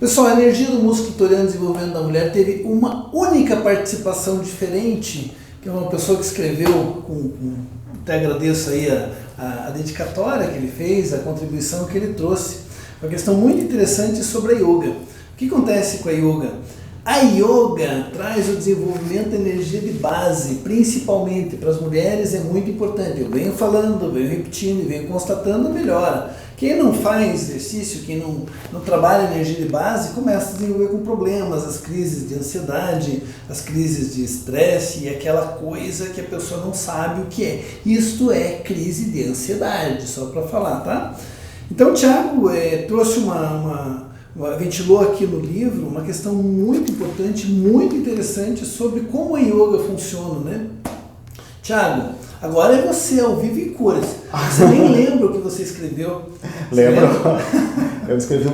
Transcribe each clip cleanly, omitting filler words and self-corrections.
Pessoal, a energia do músculo clitoriano desenvolvimento da mulher teve uma única participação diferente, que é uma pessoa que escreveu, até agradeço aí a dedicatória que ele fez, a contribuição que ele trouxe, uma questão muito interessante sobre a yoga. O que acontece com a yoga? A yoga traz o desenvolvimento da energia de base, principalmente para as mulheres é muito importante. Eu venho falando, venho repetindo, venho constatando, melhora. Quem não faz exercício, quem não trabalha energia de base, começa a desenvolver com problemas, as crises de ansiedade, as crises de estresse e aquela coisa que a pessoa não sabe o que é. Isto é crise de ansiedade, só para falar, tá? Então o Thiago trouxe ventilou aqui no livro uma questão muito importante, muito interessante sobre como a yoga funciona, né? Thiago, agora é você ao vivo em cores. Você nem lembra o que você escreveu? Lembro. Eu escrevi,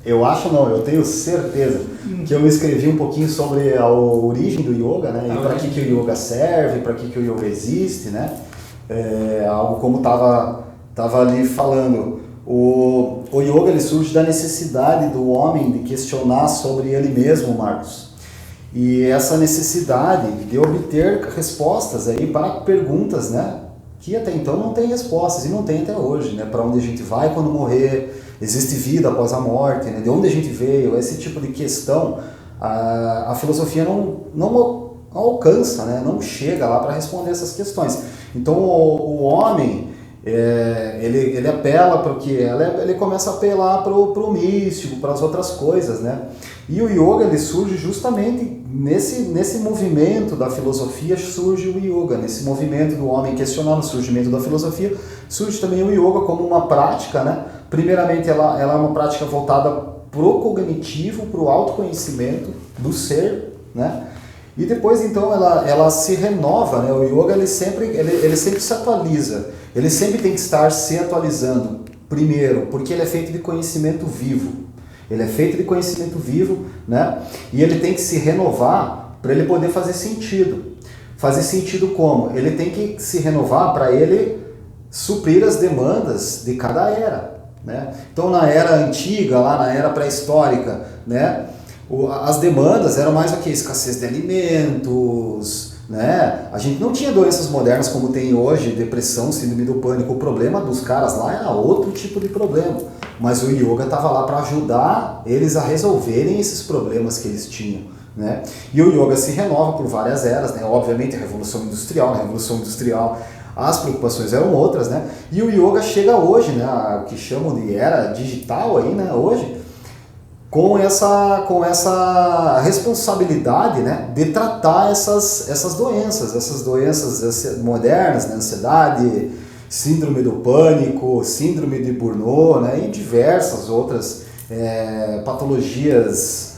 eu tenho certeza que eu escrevi um pouquinho sobre a origem do yoga, né? E para que o yoga serve, para que o yoga existe, né? Algo como estava ali falando. O yoga ele surge da necessidade do homem de questionar sobre ele mesmo, Marcos. E essa necessidade de obter respostas aí para perguntas, né, que até então não tem respostas e não tem até hoje, né, para onde a gente vai quando morrer, existe vida após a morte, né, de onde a gente veio, esse tipo de questão, a filosofia não alcança, né, não chega lá para responder essas questões. Então o homem ele apela para o que? Ele começa a apelar para o místico, para as outras coisas, né? E o yoga ele surge justamente nesse movimento da filosofia, surge o yoga, nesse movimento do homem questionando o surgimento da filosofia, surge também o yoga como uma prática, né? Primeiramente ela é uma prática voltada para o cognitivo, para o autoconhecimento do ser, né? E depois então ela se renova, né? O yoga ele sempre se atualiza, ele sempre tem que estar se atualizando, primeiro, porque ele é feito de conhecimento vivo. Ele é feito de conhecimento vivo, né? E ele tem que se renovar para ele poder fazer sentido. Fazer sentido como? Ele tem que se renovar para ele suprir as demandas de cada era, né? Então na era antiga, lá na era pré-histórica, né? As demandas eram mais o que? Escassez de alimentos, né? A gente não tinha doenças modernas como tem hoje, depressão, síndrome do pânico. O problema dos caras lá era outro tipo de problema. Mas o yoga estava lá para ajudar eles a resolverem esses problemas que eles tinham, né? E o yoga se renova por várias eras, né? Obviamente a Revolução Industrial, na Revolução Industrial as preocupações eram outras, né? E o yoga chega hoje, né? O que chamam de era digital aí, né? Hoje, com essa responsabilidade, né, de tratar essas doenças modernas, né, ansiedade, síndrome do pânico, síndrome de Burnout, né, e diversas outras patologias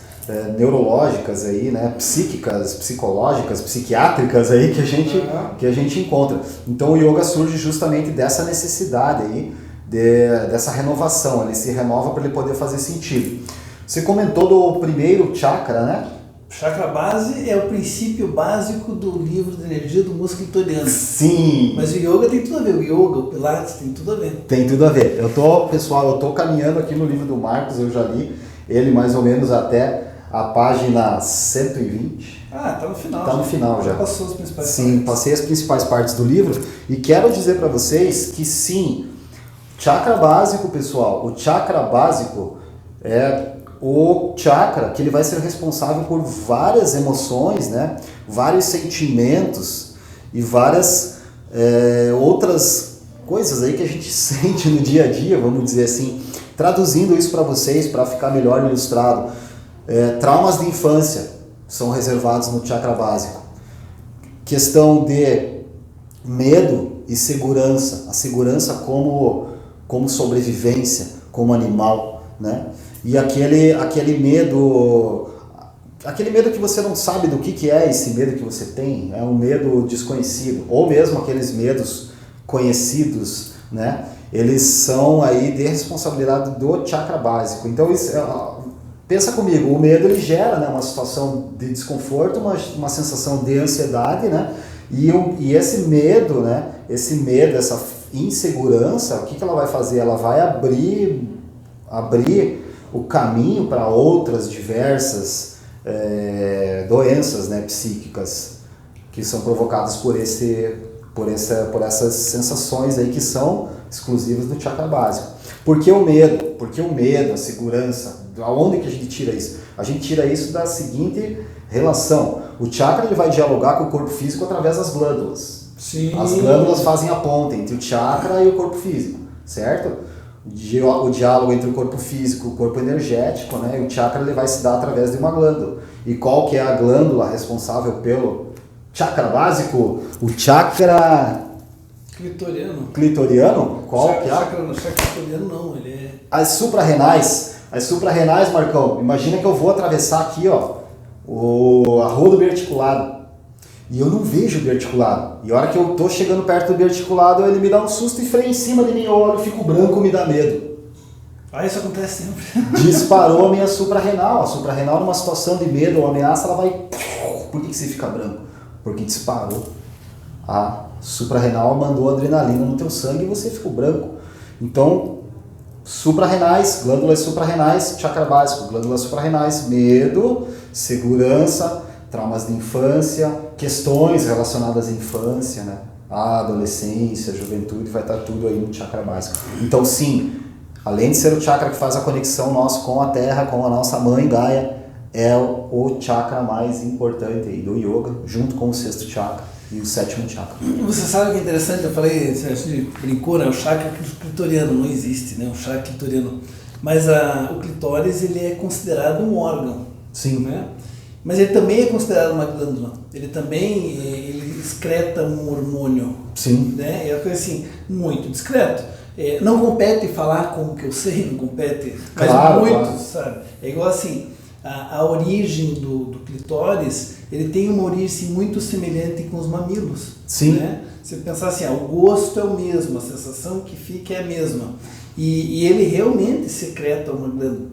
neurológicas aí, né, psíquicas, psicológicas, psiquiátricas aí que a gente encontra. Então o yoga surge justamente dessa necessidade aí, dessa renovação, ele se renova para ele poder fazer sentido. Você comentou do primeiro chakra, né? Chakra base é o princípio básico do livro de energia do músculo clitoriano. Sim. Mas o yoga tem tudo a ver, o yoga, o pilates tem tudo a ver. Tem tudo a ver. Pessoal, eu tô caminhando aqui no livro do Marcos, eu já li ele mais ou menos até a página 120. Ah, tá no final. Tá no final já. Passou as principais partes. Sim, passei as principais partes do livro e quero dizer para vocês que sim, chakra básico, pessoal, o chakra básico é o chakra que ele vai ser responsável por várias emoções, né? Vários sentimentos e várias outras coisas aí que a gente sente no dia a dia, vamos dizer assim. Traduzindo isso para vocês, para ficar melhor ilustrado, traumas de infância são reservados no chakra básico. Questão de medo e segurança, a segurança como sobrevivência, como animal, né? E aquele medo que você não sabe do que é esse medo que você tem, é um medo desconhecido, ou mesmo aqueles medos conhecidos, né? Eles são aí de responsabilidade do chakra básico. Então, pensa comigo, o medo ele gera, né, uma situação de desconforto, uma sensação de ansiedade, né? E esse medo, né? Essa insegurança, o que ela vai fazer? Ela vai abrir o caminho para outras diversas doenças, né, psíquicas que são provocadas por essas sensações aí que são exclusivas do chakra básico. Por que o medo? Porque o medo, a segurança, aonde que a gente tira isso? A gente tira isso da seguinte relação. O chakra ele vai dialogar com o corpo físico através das glândulas. Sim. As glândulas fazem a ponte entre o chakra e o corpo físico, certo? O diálogo entre o corpo físico e o corpo energético, né? E o chakra ele vai se dar através de uma glândula. E qual que é a glândula responsável pelo chakra básico? O chakra clitoriano? Qual que é? O chakra clitoriano não, ele é... As suprarrenais, Marcão, imagina que eu vou atravessar aqui, ó, a rua do biarticulado. E eu não vejo o biarticulado. E a hora que eu tô chegando perto do biarticulado, ele me dá um susto e freia em cima de mim, eu olho, fico branco, me dá medo. Isso acontece sempre. Disparou a minha suprarrenal. A suprarrenal, numa situação de medo ou ameaça, ela vai... Por que você fica branco? Porque disparou. A suprarrenal mandou adrenalina no teu sangue e você ficou branco. Então, suprarrenais, glândulas suprarrenais, chakra básico, glândulas suprarrenais, medo, segurança, traumas de infância, questões relacionadas à infância, né? A adolescência, a juventude, vai estar tudo aí no chakra básico. Então, sim, além de ser o chakra que faz a conexão nossa com a Terra, com a nossa mãe Gaia, é o chakra mais importante aí do yoga, junto com o sexto chakra e o sétimo chakra. Você sabe o que é interessante? Eu falei, a gente brincou, né? O chakra clitoriano não existe, né? O chakra clitoriano. Mas o clitóris, ele é considerado um órgão. Sim. Né? Mas ele também é considerado uma glândula. Ele também ele excreta um hormônio. Sim. Né? É uma coisa assim, muito discreto. Não compete falar como que eu sei, não compete, mas claro, muito, claro. Sabe? É igual assim, a origem do clitóris, ele tem uma origem muito semelhante com os mamilos. Sim. Né? Você pensar assim, o gosto é o mesmo, a sensação que fica é a mesma. E ele realmente secreta uma glândula.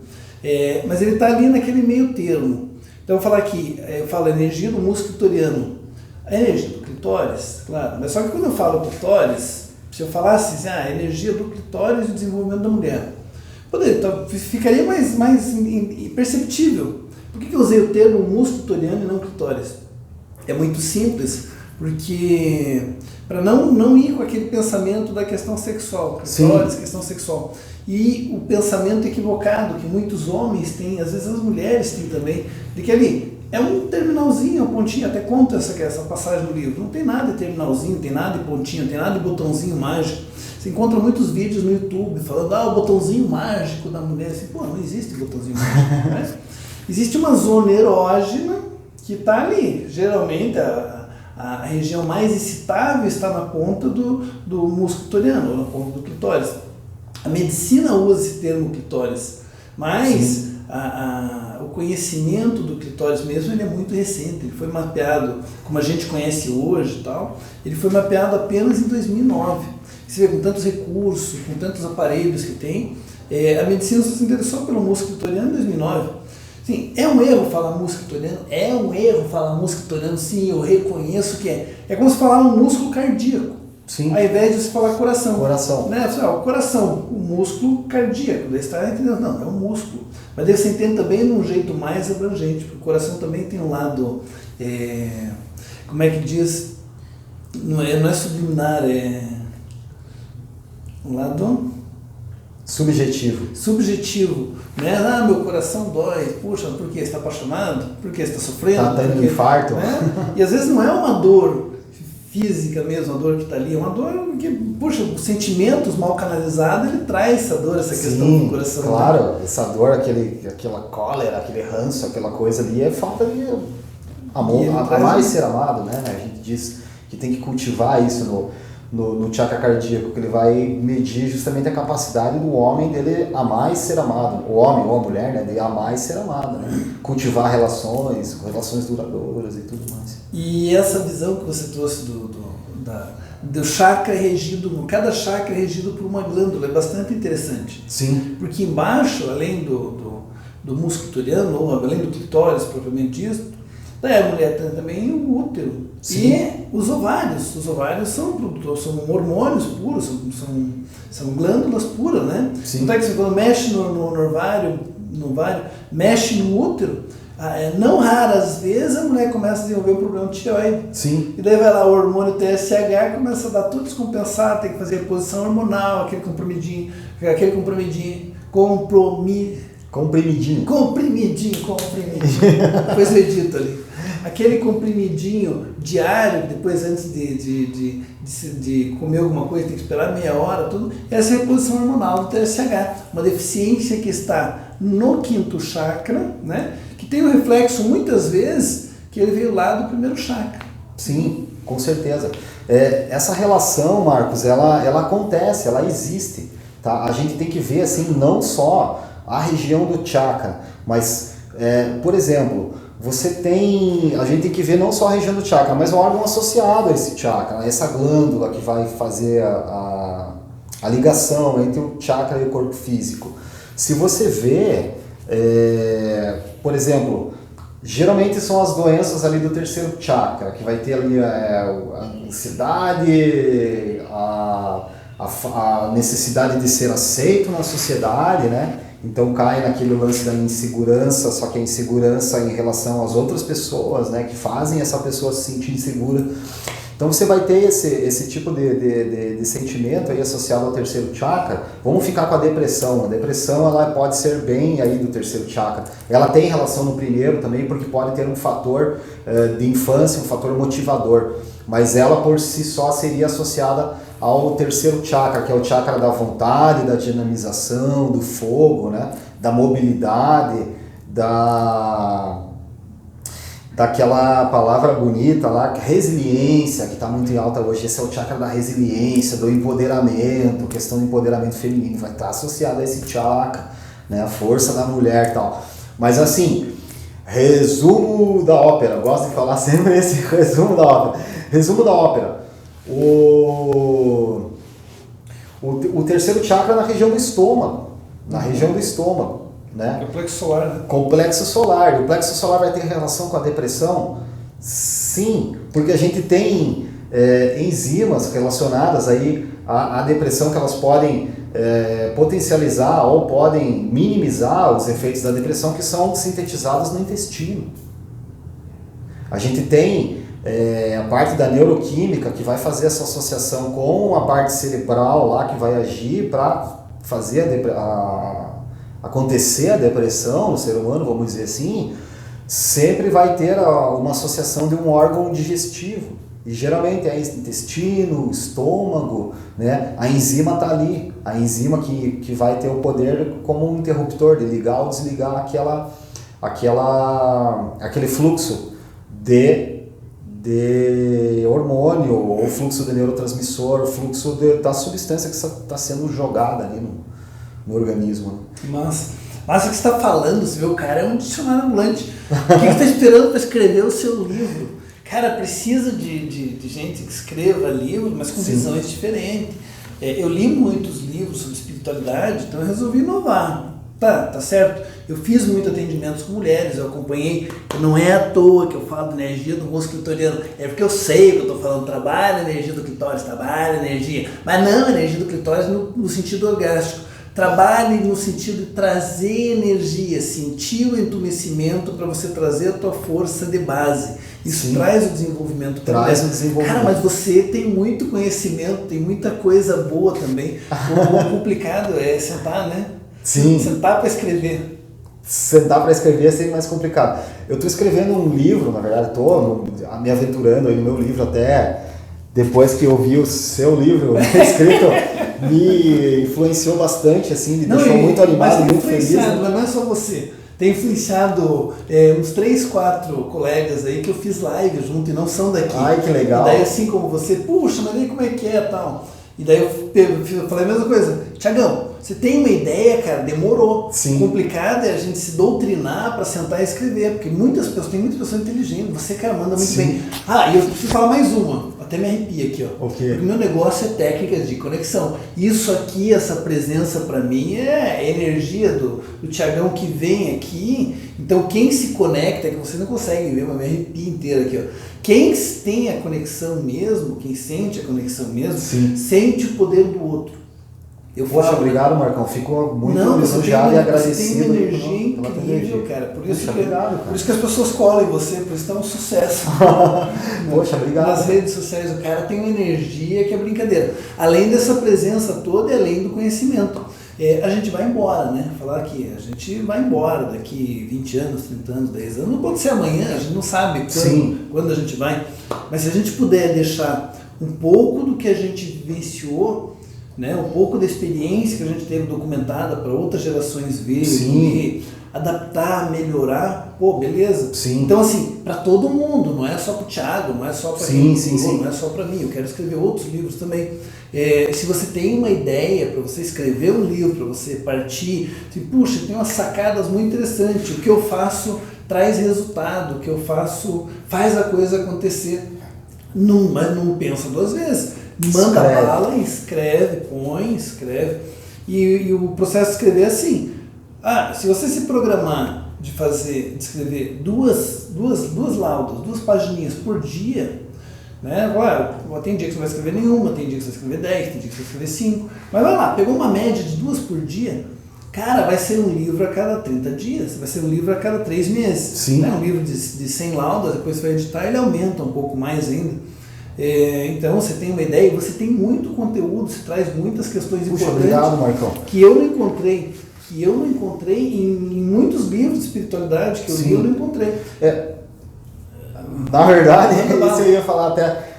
Mas ele está ali naquele meio termo. Então eu vou falar aqui, eu falo a energia do músculo clitoriano. A energia do clitóris, claro, mas só que quando eu falo clitóris, se eu falasse assim, a energia do clitóris e o desenvolvimento da mulher, ficaria mais perceptível. Por que eu usei o termo músculo clitoriano e não clitóris? É muito simples, porque para não ir com aquele pensamento da questão sexual, clitóris, questão sexual. E o pensamento equivocado que muitos homens têm, às vezes as mulheres têm também, de que ali é um terminalzinho, uma pontinha, até conta essa passagem no livro. Não tem nada de terminalzinho, não tem nada de pontinha, não tem nada de botãozinho mágico. Você encontra muitos vídeos no YouTube falando, o botãozinho mágico da mulher. Assim, não existe botãozinho mágico. Né? Existe uma zona erógena que está ali. Geralmente a região mais excitável está na ponta do músculo clitoriano, ou na ponta do clitóris. A medicina usa esse termo clitóris, mas o conhecimento do clitóris mesmo ele é muito recente. Ele foi mapeado, como a gente conhece hoje e tal, ele foi mapeado apenas em 2009. Você vê, com tantos recursos, com tantos aparelhos que tem, a medicina só se interessou pelo músculo clitoriano em 2009. Sim, é um erro falar músculo clitoriano? É um erro falar músculo clitoriano, sim, eu reconheço que é. É como se falar um músculo cardíaco. Sim. Ao invés de você falar coração. Coração. Né? O coração, o músculo cardíaco. Daí você está entendendo, não, é um músculo. Mas daí você entende também de um jeito mais abrangente, porque o coração também tem um lado, como é que diz, não é subliminar, é um lado... Subjetivo. Né? Meu coração dói. Puxa, por quê? Você está apaixonado? Por quê? Você está sofrendo? Está tendo um infarto. Né? E às vezes não é uma dor física mesmo, a dor que está ali, é uma dor que, puxa, os sentimentos mal canalizados, ele traz essa dor, essa questão do coração. Claro, essa dor, aquela cólera, aquele ranço, aquela coisa ali, é falta de amor, amar e ser amado, né? A gente diz que tem que cultivar isso no chakra cardíaco, que ele vai medir justamente a capacidade do homem dele amar e ser amado, o homem ou a mulher, né, de amar e ser amado, né? Cultivar relações duradouras e tudo mais. E essa visão que você trouxe do chakra regido, cada chakra é regido por uma glândula, é bastante interessante. Sim. Porque embaixo, além do músculo clitoriano, ou além do clitóris propriamente dito, daí a mulher tem também o útero. Sim. E os ovários. Os ovários são hormônios puros, são glândulas puras, né? Sim. Então é que quando mexe no ovário, no ovário, mexe no útero, não raras vezes a mulher começa a desenvolver um problema de tireoide. Sim. E daí vai lá o hormônio TSH, começa a dar tudo descompensado, tem que fazer reposição hormonal, aquele comprimidinho, comprimidinho. Depois eu edito ali. Aquele comprimidinho diário, depois antes de comer alguma coisa, tem que esperar meia hora, tudo. Essa é a reposição hormonal do TSH. Uma deficiência que está no quinto chakra, né? Que tem um reflexo, muitas vezes, que ele veio lá do primeiro chakra. Sim, com certeza. Essa relação, Marcos, ela acontece, ela existe. Tá? A gente tem que ver, assim, não só a região do chakra, mas, por exemplo, a gente tem que ver não só a região do chakra, mas o órgão associado a esse chakra, essa glândula que vai fazer a ligação entre o chakra e o corpo físico. Se você vê, por exemplo, geralmente são as doenças ali do terceiro chakra, que vai ter ali a ansiedade, a necessidade de ser aceito na sociedade, né? Então cai naquele lance da insegurança, só que a insegurança em relação às outras pessoas, né, que fazem essa pessoa se sentir insegura. Então você vai ter esse tipo de sentimento aí associado ao terceiro chakra. Vamos ficar com a depressão. A depressão ela pode ser bem aí do terceiro chakra. Ela tem relação no primeiro também, porque pode ter um fator de infância, um fator motivador. Mas ela por si só seria associada ao terceiro chakra, que é o chakra da vontade, da dinamização, do fogo, né? Da mobilidade, daquela palavra bonita lá, resiliência, que está muito em alta hoje. Esse é o chakra da resiliência, do empoderamento, questão do empoderamento feminino, vai estar associado a esse chakra, né? A força da mulher e tal. Mas assim, resumo da ópera, eu gosto de falar sempre esse resumo da ópera. Resumo da ópera. O terceiro chakra na região do estômago, né? Complexo solar, né? Complexo solar. O plexo solar vai ter relação com a depressão? Sim, porque a gente tem enzimas relacionadas aí à depressão que elas podem potencializar ou podem minimizar os efeitos da depressão, que são sintetizados no intestino. A gente tem a parte da neuroquímica que vai fazer essa associação com a parte cerebral lá que vai agir para fazer acontecer a depressão no ser humano, vamos dizer assim. Sempre vai ter uma associação de um órgão digestivo. E geralmente é intestino, estômago, né? A enzima está ali. A enzima que vai ter o poder como um interruptor de ligar ou desligar aquele fluxo de hormônio, ou fluxo de neurotransmissor, fluxo da substância que está sendo jogada ali no organismo. Massa o que você está falando, você vê, o cara é um dicionário ambulante. O que você está esperando para escrever o seu livro? Cara, precisa de gente que escreva livros, mas com visões diferentes. Eu li muitos livros sobre espiritualidade, então eu resolvi inovar. Tá certo? Eu fiz muitos atendimentos com mulheres, eu acompanhei, não é à toa que eu falo de energia do músculo clitoriano, é porque eu sei que eu estou falando, trabalha a energia do clitóris, trabalha a energia, mas não a energia do clitóris no sentido orgástico, trabalhe no sentido de trazer energia, sentir o entumecimento para você trazer a tua força de base. Isso Sim. traz o desenvolvimento. Traz o desenvolvimento. Cara, mas você tem muito conhecimento, tem muita coisa boa também. O complicado é sentar, né? Sim. Sentar para escrever. Sentar para escrever é sempre mais complicado. Eu estou escrevendo um livro, na verdade, estou me aventurando aí no meu livro até depois que eu vi o seu livro escrito, me influenciou bastante, assim, me deixou muito animado, muito feliz. Mas não é só você. Tem influenciado uns 3, 4 colegas aí que eu fiz live junto e não são daqui. Ai, que legal. E daí assim como você, puxa, mas aí como é que é e tal. E daí eu falei a mesma coisa. Tiagão, você tem uma ideia, cara, demorou. Sim. O complicado é a gente se doutrinar para sentar e escrever, porque tem muitas pessoas inteligentes, você, cara, manda muito Sim. bem. E eu preciso falar mais uma, até me arrepia aqui, ó. Okay. Porque o meu negócio é técnicas de conexão. Isso aqui, essa presença para mim é a energia do Tiagão que vem aqui. Então quem se conecta, que vocês não conseguem ver, mas me arrepia inteira aqui, ó. Quem tem a conexão mesmo, quem sente a conexão mesmo, Sim. sente o poder do outro. Poxa, obrigado, Marcão. Ficou muito lisonjeado e agradecido. Você tem uma energia incrível, cara. Por isso que as pessoas colam em você, por isso que é um sucesso. Poxa, obrigado. Nas redes sociais, o cara tem uma energia que é brincadeira. Além dessa presença toda e além do conhecimento. A gente vai embora, né? Falar que a gente vai embora daqui 20 anos, 30 anos, 10 anos. Não pode ser amanhã, a gente não sabe quando a gente vai. Mas se a gente puder deixar um pouco do que a gente vivenciou, né, um pouco da experiência que a gente teve documentada para outras gerações verem, adaptar, melhorar, beleza. Sim. Então, assim, para todo mundo, não é só para o Thiago, não é só para quem não é só para mim, eu quero escrever outros livros também. Se você tem uma ideia para você escrever um livro, para você partir, assim, puxa, tem umas sacadas muito interessantes, o que eu faço traz resultado, o que eu faço faz a coisa acontecer, mas não pensa duas vezes. Manda bala, escreve. E o processo de escrever é assim. Se você se programar de escrever duas laudas, 2 pagininhas por dia, né? Tem dia que você vai escrever nenhuma, tem dia que você vai escrever 10, tem dia que você vai escrever 5. Mas vai lá, pegou uma média de 2 por dia, cara, vai ser um livro a cada 30 dias, vai ser um livro a cada 3 meses. Sim. Né? Um livro de 100 laudas, depois você vai editar, ele aumenta um pouco mais ainda. Então você tem uma ideia, você tem muito conteúdo, você traz muitas questões importantes. Obrigado, Marcão. Que eu não encontrei em muitos livros de espiritualidade que eu li, eu não encontrei. Na verdade, isso eu ia falar até.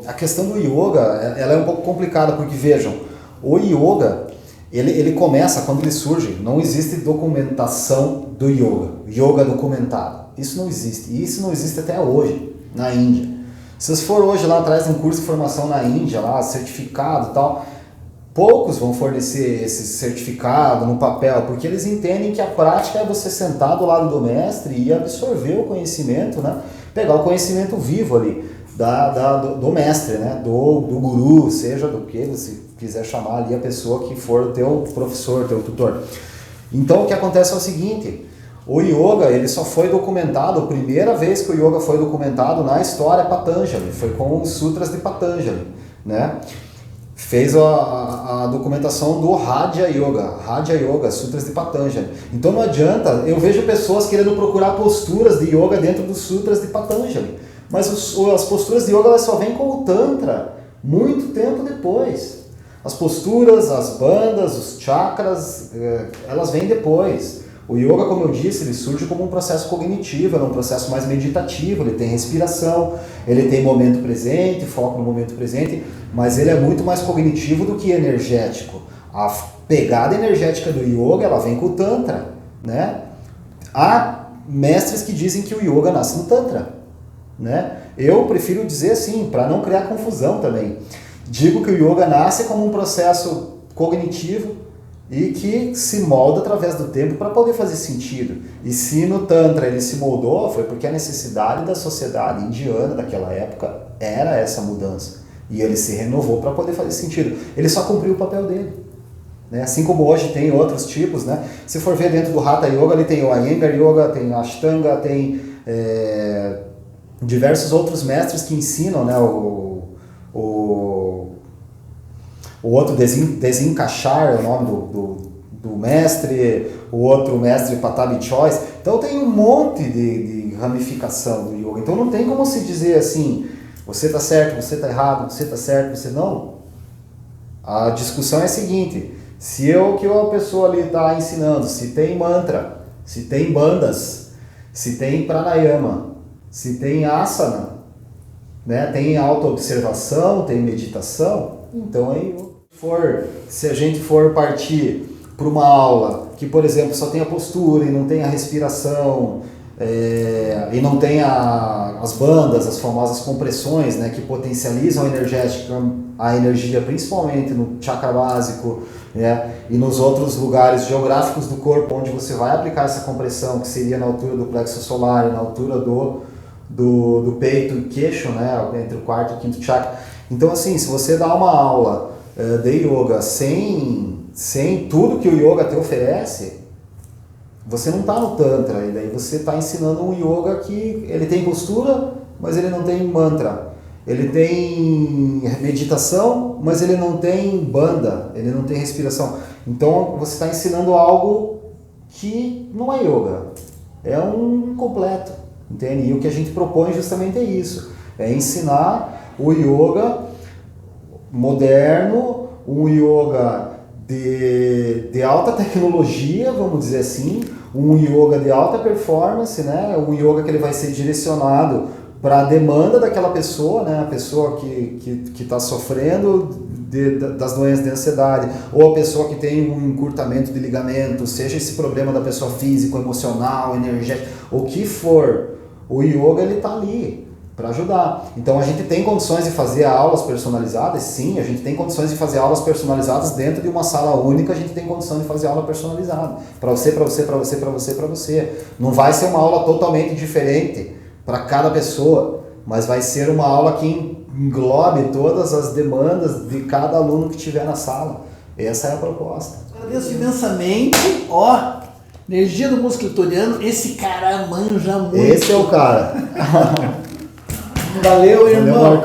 A questão do yoga, ela é um pouco complicada, porque vejam, o yoga, ele começa, quando ele surge, não existe documentação do yoga documentado. Isso não existe, e isso não existe até hoje, na Índia. Se você for hoje lá atrás de um curso de formação na Índia, lá, certificado e tal, poucos vão fornecer esse certificado no papel, porque eles entendem que a prática é você sentar do lado do mestre e absorver o conhecimento, né? Pegar o conhecimento vivo ali, do mestre, né? do guru, seja do que você quiser chamar ali a pessoa que for o teu professor, teu tutor. Então o que acontece é o seguinte: o yoga, ele só foi documentado, a primeira vez que o yoga foi documentado na história Patanjali, foi com os Sutras de Patanjali, né? Fez a documentação do Raja Yoga, Sutras de Patanjali. Então não adianta, eu vejo pessoas querendo procurar posturas de yoga dentro dos Sutras de Patanjali, mas as posturas de yoga elas só vêm com o Tantra, muito tempo depois. As posturas, as bandas, os chakras, elas vêm depois. O yoga, como eu disse, ele surge como um processo cognitivo, é um processo mais meditativo, ele tem respiração, ele tem momento presente, foco no momento presente, mas ele é muito mais cognitivo do que energético. A pegada energética do yoga, ela vem com o Tantra, né? Há mestres que dizem que o yoga nasce no Tantra, né? Eu prefiro dizer assim, para não criar confusão também. Digo que o yoga nasce como um processo cognitivo, e que se molda através do tempo para poder fazer sentido. E se no Tantra ele se moldou, foi porque a necessidade da sociedade indiana daquela época era essa mudança. E ele se renovou para poder fazer sentido. Ele só cumpriu o papel dele. Né? Assim como hoje tem outros tipos, né? Se for ver dentro do Hatha Yoga, ele tem o Iyengar Yoga, tem a Ashtanga, tem diversos outros mestres que ensinam, né? O outro desencaixar é o nome do mestre, o outro mestre Patabi Choice. Então tem um monte de ramificação do yoga. Então não tem como se dizer assim, você está certo, você está errado, você está certo, você não. A discussão é a seguinte: se a pessoa ali está ensinando, se tem mantra, se tem bandas, se tem pranayama, se tem asana, né, tem autoobservação, tem meditação, então aí se a gente for partir para uma aula que, por exemplo, só tem a postura e não tem a respiração, e não tem as bandas, as famosas compressões, né, que potencializam a energia, principalmente no chakra básico, né, e nos outros lugares geográficos do corpo onde você vai aplicar essa compressão, que seria na altura do plexo solar, na altura do peito e queixo, né, entre o quarto e o quinto chakra. Então, assim, se você dá uma aula de yoga sem tudo que o yoga te oferece, você não está no Tantra, e daí você está ensinando um yoga que ele tem postura, mas ele não tem mantra. ele tem meditação, mas ele não tem banda, ele não tem respiração. Então você está ensinando algo que não é yoga, é um completo, entende? E o que a gente propõe justamente é isso, é ensinar o yoga moderno, um yoga de alta tecnologia, vamos dizer assim, um yoga de alta performance, né? Um yoga que ele vai ser direcionado para a demanda daquela pessoa, né? A pessoa que está sofrendo das doenças de ansiedade, ou a pessoa que tem um encurtamento de ligamento, seja esse problema da pessoa físico, emocional, energético, o que for, o yoga ele está ali para ajudar. Então a gente tem condições de fazer aulas personalizadas, sim, a gente tem condições de fazer aulas personalizadas dentro de uma sala única, a gente tem condição de fazer aula personalizada, para você, para você, para você, para você, para você. Não vai ser uma aula totalmente diferente para cada pessoa, mas vai ser uma aula que englobe todas as demandas de cada aluno que estiver na sala. Essa é a proposta. Agradeço imensamente, ó, energia do músculo clitoriano, esse cara manja muito. Esse é o cara. Valeu, irmão. Valeu, Marcão.